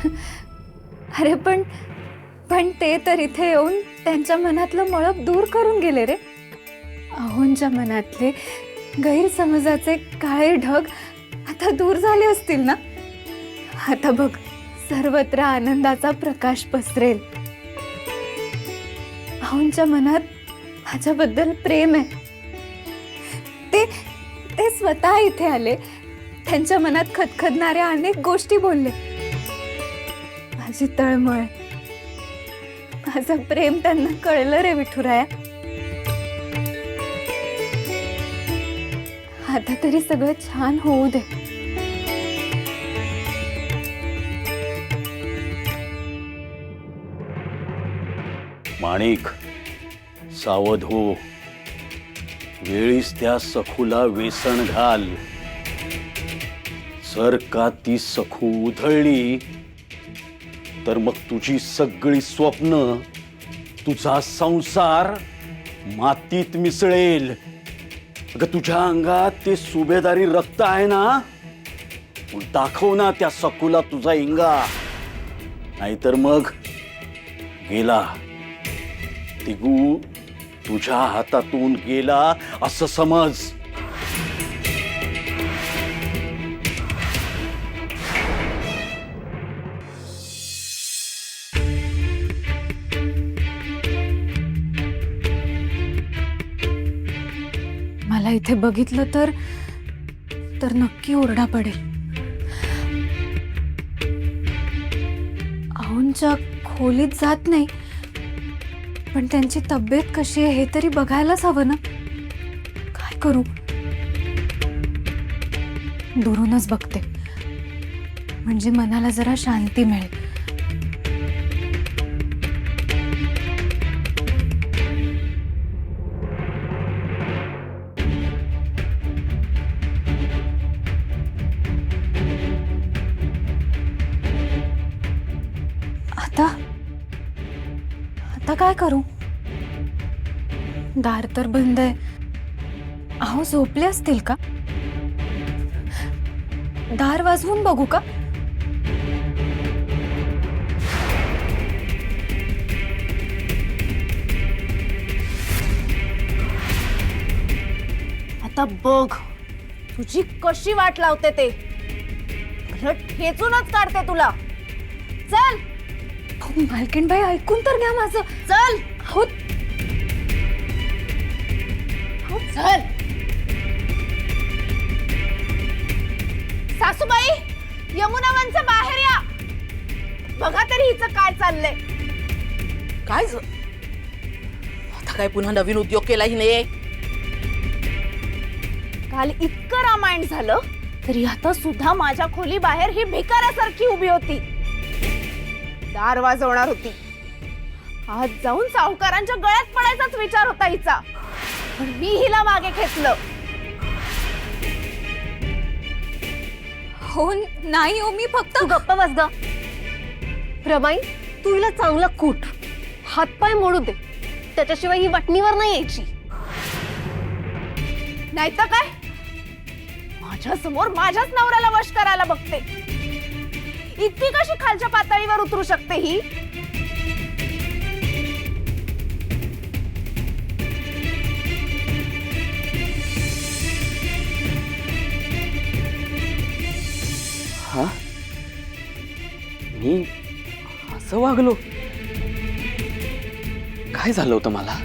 अरे पण पण ते तर इथे येऊन त्यांच्या मनातलं मळप दूर करून गेले रे. अहोंच्या मनातले गैरसमजाचे काळे ढग आता दूर झाले असतील ना. आता बघ सर्वत्र आनंदाचा प्रकाश पसरेल. अहोंच्या मनात माझ्याबद्दल प्रेम आहे. ते ते स्वतः इथे आले, त्यांच्या मनात खदखदणाऱ्या अनेक गोष्टी बोलले. माझी तळमळ, माझं प्रेम त्यांना कळलं रे विठुराया. आता तरी सगळं छान होऊ दे. माणिक, सावध हो. वेळीच त्या सखूला वेसण घाल. जर का ती सखू उधळली तर मग तुझी सगळी स्वप्न, तुझा संसार मातीत मिसळेल. अगं तुझ्या अंगात ते सुभेदारी रक्त आहे ना, दाखव ना त्या सखूला तुझा इंगा. नाहीतर मग गेला तिगू तुझ्या हातातून गेला असं समज. मला इथे बघितलं तर नक्की ओरडा पडेल. अहोंच्या खोलीत जात नाही, पण त्यांची तब्येत कशी आहे हे तरी बघायलाच हवं ना. काय करू, दुरूनच बघते, म्हणजे मनाला जरा शांती मिळेल. आता काय करू? दार तर बंद आहे. अहो झोपले असतील का? दार वाजवून बघू का? आता बघ तुझी कशी वाट लावते ते. ठेचूनच काढते तुला. चल मालकीणबाई, ऐकून तर घ्या माझं. चल. हो चल. सासूबाई, यमुनावनच्या बाहेर या. बघा तरी हिचं काय चाललंय. काय आता काय पुन्हा नवीन उद्योग केला हिने? काल इतकं रामायण झालं तरी आता सुद्धा माझ्या खोली बाहेर ही भिकाऱ्यासारखी उभी होती. दार वाजवणार होती. आज जाऊन सावकारांच्या गळ्यात पडायचाच विचार होता हिचा, पण मी हिला मागे खेचलं. हो नाही हो, मी फक्त. तू गप्प बस ग. रमाई, तू हिला चांगला कूट, हातपाय मोडू दे, त्याच्याशिवाय ही वटणीवर नाही यायची. नाही तर काय, माझ्या समोर माझ्याच नवऱ्याला वश करायला बघते. इतकी कशी खालच्या पातळीवर उतरू शकते ही? हा, मी असं वागलो? काय झालं होतं मला?